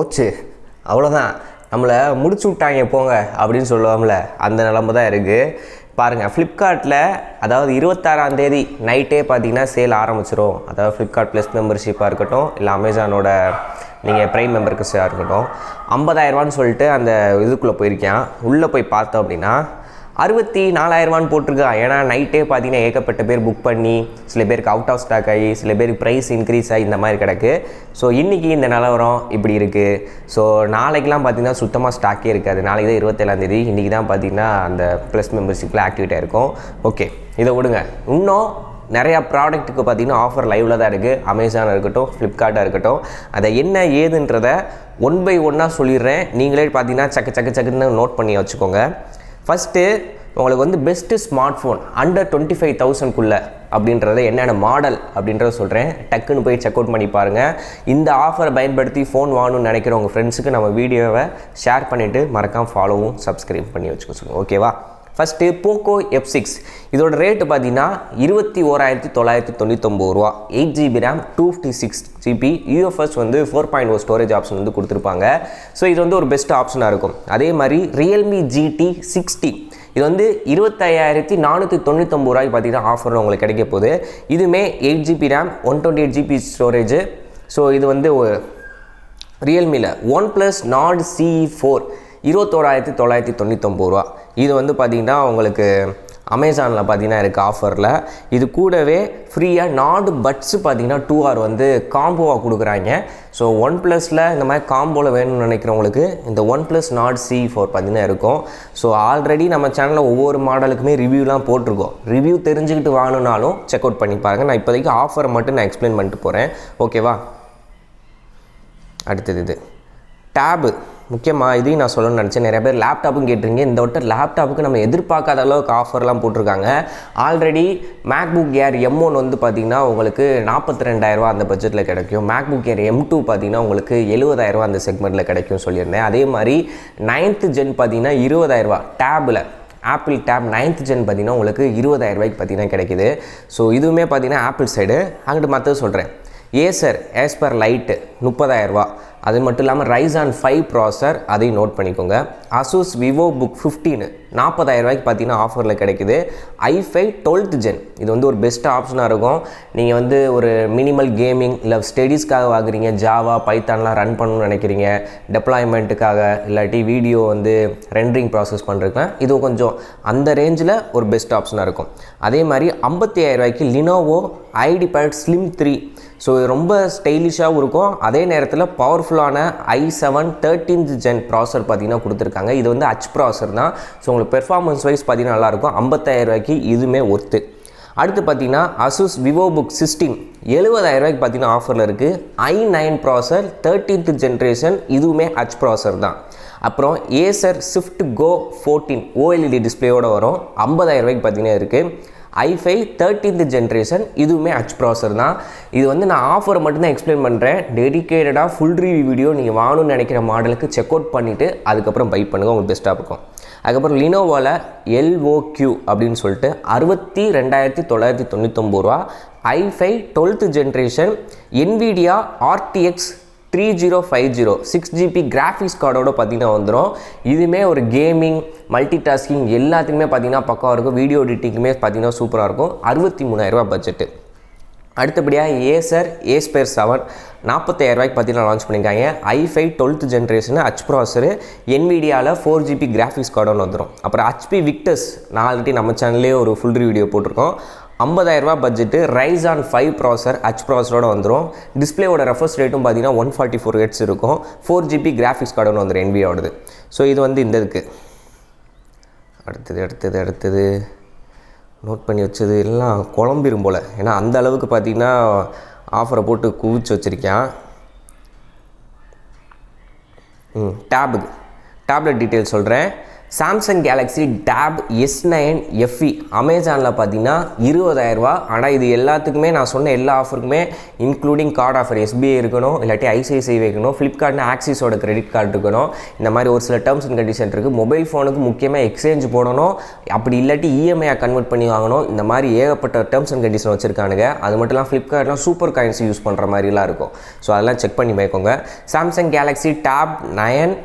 போச்சு அவ்வளோதான், நம்மளை முடிச்சு விட்டாங்க போங்க அப்படின்னு சொல்லுவோம்ல, அந்த நிலமை தான் இருக்குது. பாருங்கள், ஃப்ளிப்கார்ட்டில் அதாவது 26ஆம் தேதி நைட்டே பார்த்தீங்கன்னா சேல் ஆரம்பிச்சிடும். அதாவது ஃப்ளிப்கார்ட் ப்ளஸ் மெம்பர்ஷிப்பாக இருக்கட்டும், இல்லை அமேசானோட நீங்கள் ப்ரைம் மெம்பர்ஸாக இருக்கட்டும், 50,000 சொல்லிட்டு அந்த இதுக்குள்ளே போயிருக்கேன். உள்ளே போய் பார்த்தோம் அப்படின்னா 64,000 போட்டிருக்கான். ஏன்னா நைட்டே பார்த்தீங்கன்னா ஏகப்பட்ட பேர் புக் பண்ணி, சில பேருக்கு அவுட் ஆஃப் ஸ்டாக் ஆகி, சில பேருக்கு ப்ரைஸ் இன்க்ரீஸ் ஆகி இந்த மாதிரி கிடக்கு. ஸோ இன்றைக்கி இந்த நிலவரம் இப்படி இருக்குது. ஸோ நாளைக்கெலாம் பார்த்தீங்கன்னா சுத்தமாக ஸ்டாக்கே இருக்காது. நாளைக்கு தான் 27ஆம் தேதி, இன்றைக்கி தான் பார்த்தீங்கன்னா அந்த ப்ளஸ் மெம்பர்ஷிப்பில் ஆக்டிவேட் ஆகிருக்கும். ஓகே, இதை விடுங்க. இன்னும் நிறையா ப்ராடக்ட்டுக்கு பார்த்திங்கன்னா ஆஃபர் லைவில் தான் இருக்குது. அமேசானாக இருக்கட்டும், ஃப்ளிப்கார்ட்டாக இருக்கட்டும். அதை என்ன ஏதுன்றதை ஒன் பை ஒன்னாக சொல்லிடுறேன். நீங்களே பார்த்தீங்கன்னா சக்குன்னு நோட் பண்ணி வச்சுக்கோங்க. ஃபஸ்ட்டு உங்களுக்கு வந்து பெஸ்ட்டு ஸ்மார்ட் ஃபோன் அண்டர் 25,000க்குள்ளே அப்படின்றத என்னென்ன மாடல் அப்படின்றத சொல்கிறேன். டக்குன்னு போய் செக் அவுட் பண்ணி பாருங்கள். இந்த ஆஃபரை பயன்படுத்தி ஃபோன் வாங்கணும்னு நினைக்கிற உங்கள் ஃப்ரெண்ட்ஸுக்கு நம்ம வீடியோவை ஷேர் பண்ணிவிட்டு மறக்காமல் ஃபாலோவும் சப்ஸ்கிரைப் பண்ணி வச்சுக்க சொல்லுங்கள். ஓகேவா? ஃபஸ்ட்டு போக்கோ F6 இதோட ரேட்டு பார்த்தீங்கன்னா 21,999 ரூபா. 8GB RAM, 256GB UFS வந்து 4.0 ஸ்டோரேஜ் ஆப்ஷன் வந்து கொடுத்துருப்பாங்க. ஸோ இது வந்து ஒரு பெஸ்ட் ஆப்ஷனாக இருக்கும். அதே மாதிரி ரியல்மி GT 60 இது வந்து 25,499 ரூபாய்க்கு பார்த்தீங்கன்னா ஆஃபர் உங்களுக்கு கிடைக்க போகுது. இதுவுமே 8GB RAM, 128GB storage. So இது வந்து ரியல்மியில் OnePlus Nord CE4 21,999 ரூபா. இது வந்து பார்த்திங்கன்னா உங்களுக்கு அமேசானில் பார்த்தீங்கன்னா இருக்குது ஆஃபரில். இது கூடவே ஃப்ரீயாக நாடு பட்ஸு பார்த்தீங்கன்னா 2R வந்து காம்போவாக கொடுக்குறாங்க. ஸோ OnePlusல இந்த மாதிரி காம்போவில் வேணும்னு நினைக்கிறவங்களுக்கு இந்த OnePlus Nord CE4 பார்த்தீங்கன்னா இருக்கும். ஸோ ஆல்ரெடி நம்ம சேனலில் ஒவ்வொரு மாடலுக்குமே ரிவ்யூலாம் போட்டிருக்கோம். ரிவ்யூ தெரிஞ்சுக்கிட்டு வாங்கினாலும் செக் அவுட் பண்ணி பாருங்கள். நான் இப்போதைக்கு ஆஃபரை மட்டும் நான் எக்ஸ்பிளைன் பண்ணிட்டு போகிறேன். ஓகேவா? அடுத்தது இது டேபு. முக்கியமாக இதையும் நான் சொல்லணும்னு நினச்சேன். நிறைய பேர் லேப்டாப்பும் கேட்டிருங்க. இந்த வட்ட லேப்டாப்புக்கு நம்ம எதிர்பார்க்காத அளவுக்கு ஆஃபர்லாம் போட்டிருக்காங்க. ஆல்ரெடி மேக்புக் ஏர் M1 வந்து பார்த்திங்கன்னா உங்களுக்கு 42,000 ரூபா அந்த பட்ஜெட்டில் கிடைக்கும். மேக்புக் ஏர் M2 பார்த்திங்கன்னா உங்களுக்கு 70,000 ரூபா அந்த செக்மெண்ட்டில் கிடைக்கும் சொல்லியிருந்தேன். அதே மாதிரி 9th ஜென் பார்த்திங்கன்னா 20,000 ரூபா table apple tape 9th gen பார்த்திங்கன்னா உங்களுக்கு 20,000 ரூபாய்க்கு பார்த்திங்கன்னா கிடைக்கிது. ஸோ இதுவுமே பார்த்திங்கன்னா ஆப்பிள் சைடு. அங்கிட்டு மற்றது சொல்கிறேன். ஏசர் ஏஸ்பர் லைட்டு 30,000 ரூபா. அது மட்டும் இல்லாமல் Ryzen 5 ப்ராசர், அதையும் நோட் பண்ணிக்கோங்க. Asus Vivo Book 15 40,000 ரூபாய்க்கு பார்த்தீங்கன்னா ஆஃபரில் கிடைக்குது. i5 12th ஜென் இது வந்து ஒரு பெஸ்ட் ஆப்ஷனாக இருக்கும். நீங்கள் வந்து ஒரு மினிமல் கேமிங் இல்லை ஸ்டடீஸ்க்காக வாங்குறீங்க, ஜாவா பைத்தான்லாம் ரன் பண்ணணும்னு நினைக்கிறீங்க, டெப்ளாய்மெண்ட்டுக்காக இல்லாட்டி வீடியோ வந்து ரெண்டரிங் ப்ராசஸ் பண்ணுறதுக்குலாம் இது கொஞ்சம் அந்த ரேஞ்சில் ஒரு பெஸ்ட் ஆப்ஷனாக இருக்கும். அதே மாதிரி 55,000 ரூபாய்க்கு Lenovo IdeaPad Slim 3. ஸோ இது ரொம்ப ஸ்டைலிஷாகவும் இருக்கும். அதே நேரத்தில் பவர்ஃபுல்லான i7 13th ஜென் ப்ராசர் பார்த்தீங்கன்னா கொடுத்துருக்காங்க. இது வந்து H ப்ராசர் தான். ஸோ உங்களுக்கு பெர்ஃபார்மன்ஸ் வைஸ் பார்த்தீங்கன்னா நல்லாயிருக்கும். 55,000 ரூபாய்க்கு இதுவுமே ஒர்த்து. அடுத்து பார்த்தீங்கன்னா Asus Vivo Book 16 70,000 ரூபாய்க்கு பார்த்தீங்கன்னா ஆஃபரில் இருக்குது. i9 ப்ராசர் 13th ஜென்ரேஷன், இதுவுமே H ப்ராசர் தான். அப்புறம் Acer Swift Go 14 OLED டிஸ்பிளேயோடு வரும். 50,000 ரூபாய்க்கு பார்த்தீங்கன்னா இருக்குது. i5 13th ஜென்ரேஷன், இதுவுமே H ப்ராசர் தான். இது வந்து நான் ஆஃபரை மட்டும்தான் எக்ஸ்பிளைன் பண்ணுறேன். டெடிக்கேட்டடாக ஃபுல் ரிவ்யூ வீடியோ நீங்கள் வாங்கணும்னு நினைக்கிற மாடலுக்கு செக் அவுட் பண்ணிவிட்டு அதுக்கப்புறம் பை பண்ணுங்கள், உங்களுக்கு பெஸ்ட்டாக இருக்கும். அதுக்கப்புறம் லினோவோவில் LOQ அப்படின்னு சொல்லிட்டு 62,999 ரூபா. i5 12th generation, NVIDIA RTX 3050 6GB graphics கார்டோட பார்த்தீங்கன்னா வந்துடும். இதுவுமே ஒரு கேமிங் மல்டி டாஸ்கிங் எல்லாத்துக்குமே பார்த்தீங்கன்னா பக்காவாக இருக்கும். வீடியோ எடிட்டிங்குமே பார்த்தீங்கன்னா சூப்பராக இருக்கும். 63,000 ரூபா பட்ஜெட்டு. அடுத்தபடியாக Acer Aspire 7 40,000 ரூபாய்க்கு பார்த்தீங்கன்னா லான்ச் பண்ணியிருக்காங்க. i5 12th generation H processor, NVIDIAவில் 4GB கிராஃபிக்ஸ் கார்டோன்னு வந்துடும். அப்புறம் HP Victus நான் ஆல்ரெடி நம்ம சேனல்லே ஒரு ஃபுல் வீடியோ போட்டிருக்கோம். 50,000 ரூபா பட்ஜெட்டு, Ryzen 5 ப்ராசர் H ப்ராசரோட வந்துடும். டிஸ்பிளேயோட ரெஃப்ரெஷ் ரேட்டும் பார்த்தீங்கன்னா 144 Hz இருக்கும். 4GB கிராஃபிக்ஸ் கார்டு வந்துடும் NVIDIAவோடது. ஸோ இது வந்து இந்த இதுக்கு அடுத்தது நோட் பண்ணி வச்சது எல்லாம் குழம்பிரும் போல். ஏன்னா அந்த அளவுக்கு பார்த்திங்கன்னா ஆஃபரை போட்டு குவிச்சு வச்சுருக்கேன். டேப்லெட் டீட்டெயில் சொல்கிறேன். Samsung Galaxy Tab S9 FE அமேசானில் பார்த்தீங்கன்னா 20,000 ரூபா. ஆனால் இது எல்லாத்துக்குமே நான் சொன்ன எல்லா ஆஃபருக்குமே இன்க்ளூடிங் கார்டு ஆஃபர் SBI இருக்கணும், இல்லாட்டி ICICI வைக்கணும், ஃப்ளிப்கார்ட்னா ஆக்சிஸோட கிரெடிட் கார்டு இருக்கணும். இந்த மாதிரி ஒரு சில டேர்ம்ஸ் அண்ட் கண்டிஷன் இருக்குது. மொபைல் ஃபோனுக்கு முக்கியமாக எக்ஸ்சேஞ்ச் போடணும், அப்படி இல்லாட்டி EMI கன்வெர்ட் பண்ணி வாங்கணும். இந்த மாதிரி ஏகப்பட்ட டேர்ம்ஸ் அண்ட் கண்டிஷன் வச்சுருக்கானுங்க. அது மட்டும் இல்லாமல் ஃப்ளிப்கார்ட்லாம் சூப்பர் காயின்ஸ் யூஸ் பண்ணுற மாதிரிலாம் இருக்கும். ஸோ அதெல்லாம் செக் பண்ணி வைக்கோங்க. Samsung Galaxy Tab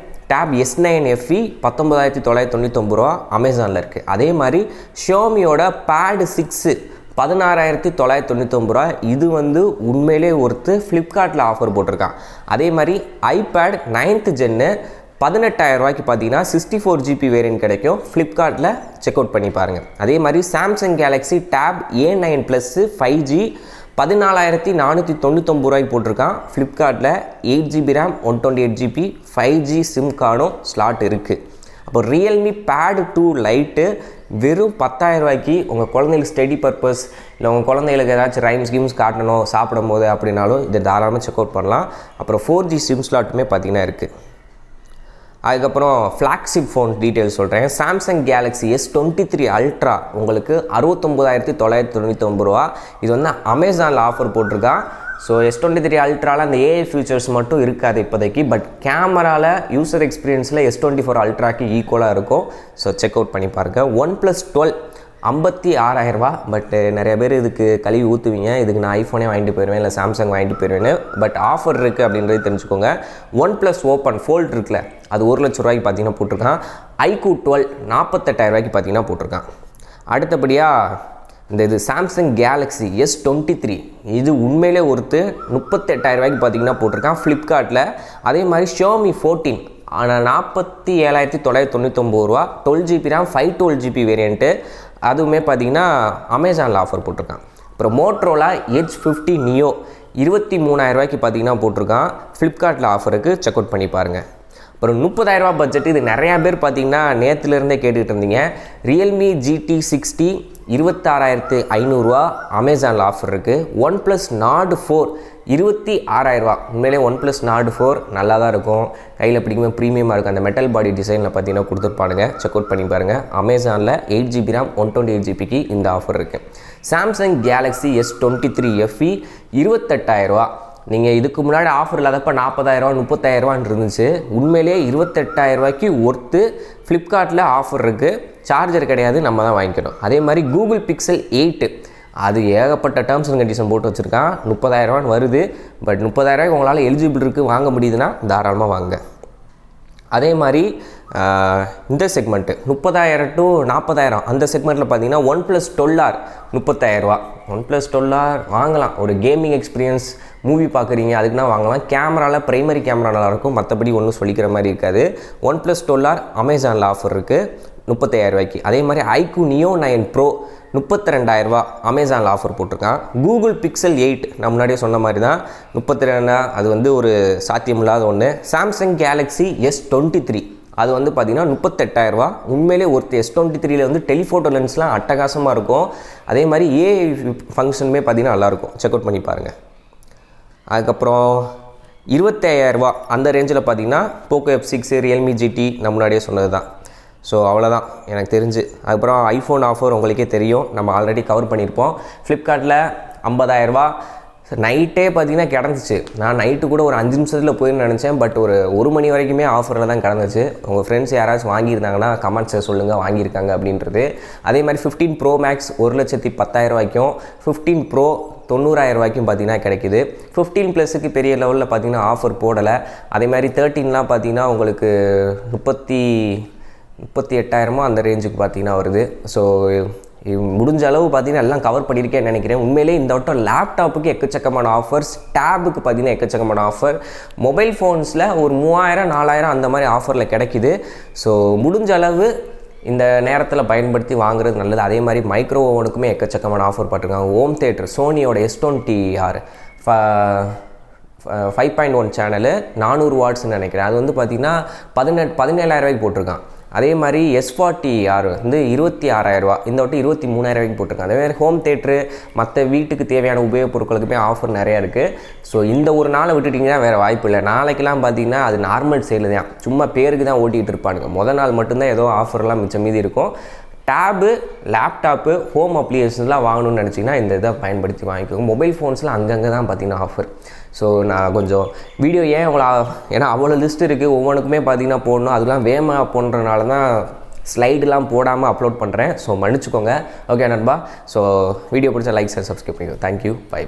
S9 FE 19,999 ரூபா அமேசானில் இருக்குது. அதே மாதிரி ஷியோமியோட பேட் 6 16,999 ரூபா. இது உண்மையிலே ஒருத்து ஃப்ளிப்கார்ட்டில் ஆஃபர் போட்டிருக்கான். அதே மாதிரி ஐபேட் 9th Gen 18,000 ரூபாய்க்கு பார்த்தீங்கன்னா 64 GB வேரியன்ட் கிடைக்கும். ஃப்ளிப்கார்ட்டில் செக் அவுட் பண்ணி பாருங்கள். அதே மாதிரி Samsung Galaxy tape A9 Plus 5G 14,499 ரூபாய்க்கு போட்டிருக்கான். ஃப்ளிப்கார்ட்டில் 8GB RAM 128GB 5G sim கார்டும் ஸ்லாட் இருக்குது. அப்போ ரியல்மி பேட் 2 லைட்டு வெறும் 10,000 ரூபாய்க்கு உங்கள் குழந்தைங்களுக்கு ஸ்டடி பர்பஸ் இல்லை உங்கள் குழந்தைங்களுக்கு ஏதாச்சும் ரைம்ஸ் கேம்ஸ் காட்டணும் சாப்பிடும் போது அப்படின்னாலும் இதை தாராளமாக செக் அவுட் பண்ணலாம். அப்புறம் 4G சிம் ஸ்லாட்டுமே பார்த்திங்கன்னா இருக்குது. அதுக்கப்புறம் ஃப்ளாக்ஷிப் ஃபோன் டீட்டெயில்ஸ் சொல்கிறேன். சாம்சங் கேலக்ஸி S23 அல்ட்ரா உங்களுக்கு 69,999 ரூபா. இது அமேசானில் ஆஃபர் போட்டிருக்கான். ஸோ S23 அல்ட்ராவில் அந்த AI ஃபியூச்சர்ஸ் மட்டும் இருக்காது இப்போதைக்கு. பட் கேமராவில் யூசர் எக்ஸ்பீரியன்ஸில் S24 அல்ட்ராக்கு ஈக்குவலாக இருக்கும். ஸோ செக் அவுட் பண்ணி பாருங்கள். OnePlus 12 56,000 ரூபா. பட் நிறைய பேர் இதுக்கு கழுவி ஊற்றுவீங்க, இதுக்கு நான் ஐஃபோனே வாங்கிட்டு போயிடுவேன் இல்லை சாம்சங் வாங்கிட்டு போயிடுவேன்னு. பட் ஆஃபர் இருக்குது அப்படின்றது தெரிஞ்சுக்கோங்க. OnePlus Open Fold இருக்குல்ல, அது 1 லட்ச ரூபாய்க்கு பார்த்தீங்கன்னா போட்டிருக்கான். iQOO 12 48,000 ரூபாய்க்கு பார்த்தீங்கன்னா போட்டிருக்கான். அடுத்தபடியாக இது சாம்சங் கேலக்ஸி S23 இது உண்மையிலே ஒருத்து 38,000 ரூபாய்க்கு பார்த்தீங்கன்னா போட்டிருக்கான் ஃப்ளிப்கார்ட்டில். அதே மாதிரி ஷியோமி 14 ஆனால் 47,999 ரூபா 12GB RAM 512GB வேரியண்ட்டு, அதுவுமே பார்த்தீங்கன்னா அமேசானில் ஆஃபர் போட்டிருக்கான். அப்புறம் மோட்ரோலா Edge 50 Neo 23,000 ரூபாய்க்கு பார்த்தீங்கன்னா போட்டிருக்கான். ஃப்ளிப்கார்ட்டில் ஆஃபருக்கு செக் அவுட் பண்ணி பாருங்கள். அப்புறம் 30,000 ரூபா பட்ஜெட், இது நிறையா பேர் பார்த்தீங்கன்னா நேற்றுலேருந்தே கேட்டுக்கிட்டு இருந்தீங்க. ரியல்மி GT 60 26,500 ரூபா அமேசானில் ஆஃபர் இருக்குது. OnePlus Nord 4 26,000 ரூபா. உண்மையிலே OnePlus Nord 4 நல்லா தான் இருக்கும், கையில் பிடிக்கும்போது ப்ரீமியமாக இருக்கும். அந்த மெட்டல் பாடி டிசைனில் பார்த்தீங்கன்னா கொடுத்துருப்பானுங்க, செக் அவுட் பண்ணி பாருங்கள். அமேசானில் 8GB RAM 128GBக்கு இந்த ஆஃபர் இருக்குது. சாம்சங் கேலக்ஸி S23 FE 28,000 ரூபா. நீங்கள் இதுக்கு முன்னாடி ஆஃபர் இல்லாதப்போ 40,000 ரூபா 30,000 ரூபான்னு இருந்துச்சு. உண்மையிலே 28,000 ரூபாய்க்கு ஒர்த்து ஃப்ளிப்கார்ட்டில் ஆஃபர் இருக்குது. சார்ஜர் கிடையாது, நம்ம தான் வாங்கிக்கணும். அதே மாதிரி Google Pixel 8 அது ஏகப்பட்ட டேர்ம்ஸ் அண்ட் கண்டிஷன் போட்டு வச்சுருக்கான். 30,000 ரூபான்னு வருது. பட் 30,000 ரூபாய்க்கு உங்களால் எலிஜிபிள் இருக்குது, வாங்க முடியுதுன்னா தாராளமாக வாங்க. அதே மாதிரி இந்த செக்மெண்ட்டு 30,000 to 40,000 அந்த செக்மெண்ட்டில் பார்த்தீங்கன்னா OnePlus 12R 30,000 ரூபா. OnePlus 12R வாங்கலாம். ஒரு கேமிங் எக்ஸ்பீரியன்ஸ், மூவி பார்க்குறீங்க அதுக்குன்னா வாங்கலாம். கேமராவில் ப்ரைமரி கேமரா நல்லாயிருக்கும், மற்றபடி ஒன்றும் சொல்லிக்கிற மாதிரி இருக்காது. OnePlus 12R அமேசானில் ஆஃபர் இருக்குது 35,000 ரூபாய்க்கு. அதே மாதிரி iQOO Neo 9 Pro 32,000 ரூபா அமேசானில் ஆஃபர் போட்டிருக்கான். Google Pixel 8 நான் முன்னாடியே சொன்ன மாதிரி தான் 32, அது ஒரு சாத்தியமில்லாத ஒன்று. சாம்சங் கேலக்ஸி S23 அது பார்த்தீங்கன்னா 38,000 ரூபா. உண்மையிலே ஒருத்தர் S23 டெலிஃபோட்டோ லென்ஸ்லாம் அட்டகாசமாக இருக்கும். அதே மாதிரி AI ஃபங்க்ஷனுமே பார்த்தீங்கன்னா நல்லாயிருக்கும், செக் அவுட் பண்ணி பாருங்கள். அதுக்கப்புறம் 25,000 ரூபா அந்த ரேஞ்சில் பார்த்தீங்கன்னா Poco F6 ரியல்மி GT நான் முன்னாடியே சொன்னது தான். ஸோ அவ்வளோதான் எனக்கு தெரிஞ்சு. அதுக்கப்புறம் ஐஃபோன் ஆஃபர் உங்களுக்கே தெரியும், நம்ம ஆல்ரெடி கவர் பண்ணியிருப்போம். ஃப்ளிப்கார்ட்டில் 50,000 ரூபா நைட்டே பார்த்தீங்கன்னா கிடந்துச்சு. நான் நைட்டு கூட ஒரு 5 நிமிஷத்தில் போயின்னு நினச்சேன். பட் ஒரு 1 மணி வரைக்குமே ஆஃபரில் தான் கிடந்துச்சு. உங்கள் ஃப்ரெண்ட்ஸ் யாராச்சும் வாங்கியிருந்தாங்கன்னா கமெண்ட்ஸை சொல்லுங்கள் வாங்கியிருக்காங்க அப்படின்றது. அதே மாதிரி 15 Pro Max 1,10,000 ரூபாய்க்கும் 15 Pro 90,000 ரூபாய்க்கும் பார்த்தீங்கன்னா கிடைக்குது. 15 ப்ளஸுக்கு பெரிய லெவலில் பார்த்தீங்கன்னா ஆஃபர் போடலை. அதே மாதிரி 13லாம் பார்த்தீங்கன்னா உங்களுக்கு 38,000 அந்த ரேஞ்சுக்கு பார்த்தீங்கன்னா வருது. ஸோ முடிஞ்ச அளவு பார்த்தீங்கன்னா எல்லாம் கவர் பண்ணியிருக்கேன்னு நினைக்கிறேன். உண்மையிலே இந்த வட்டம் லேப்டாப்புக்கு எக்கச்சக்கமான ஆஃபர்ஸ், டேபுக்கு பார்த்தீங்கன்னா எக்கச்சக்கமான ஆஃபர், மொபைல் ஃபோன்ஸில் ஒரு 3,000 4,000 அந்த மாதிரி ஆஃபரில் கிடைக்குது. ஸோ முடிஞ்ச அளவு இந்த நேரத்தில் பயன்படுத்தி வாங்குறது நல்லது. அதே மாதிரி மைக்ரோ ஓவனுக்குமே எக்கச்சக்கமான ஆஃபர் போட்டிருக்காங்க. ஹோம் தேட்டர் சோனியோட S20R 5.1 சேனலு 400 வாட்ஸ்ன்னு நினைக்கிறேன். அது பார்த்தீங்கன்னா 17,000 ரூபாய்க்கு போட்டிருக்கான். அதே மாதிரி S40R வந்து 26,000 ரூபா, இந்த வட்டம் 23,000 ரூபாய்க்கு போட்டிருக்காங்க. அதே மாதிரி ஹோம் தேட்ரு மற்ற வீட்டுக்கு தேவையான உபயோகப் பொருட்களுக்குமே ஆஃபர் நிறையா இருக்குது. ஸோ இந்த ஒரு நாளை விட்டுட்டிங்கன்னா வேறு வாய்ப்பு இல்லை. நாளைக்கெல்லாம் பார்த்தீங்கன்னா அது நார்மல் சேலு தான், சும்மா பேருக்கு தான் ஓட்டிகிட்டு இருப்பானுங்க. முதல் நாள் மட்டும்தான் ஏதோ ஆஃபர்லாம் மிச்சம் மீதி இருக்கும். டேபு, லேப்டாப்பு, ஹோம் அப்ளிகேஷன்ஸ்லாம் வாங்கணும்னு நினச்சிங்கன்னா இந்த இதை பயன்படுத்தி வாங்கிக்கோங்க. மொபைல் ஃபோன்ஸில் அங்கங்கே தான் பார்த்தீங்கன்னா ஆஃபர். ஸோ நான் கொஞ்சம் வீடியோ ஏன்னா அவ்வளோ லிஸ்ட் இருக்குது, ஒவ்வொன்றுக்குமே பார்த்தீங்கன்னா போடணும். அதெல்லாம் வேகமாக போடுறதுனால தான் ஸ்லைடெலாம் போடாமல் அப்லோட் பண்ணுறேன். ஸோ மன்னிச்சுக்கோங்க. ஓகே நண்பா. ஸோ வீடியோ பிடிச்சா லைக், ஷேர், சப்ஸ்கிரைப் பண்ணிக்கோ. தேங்க்யூ. பை.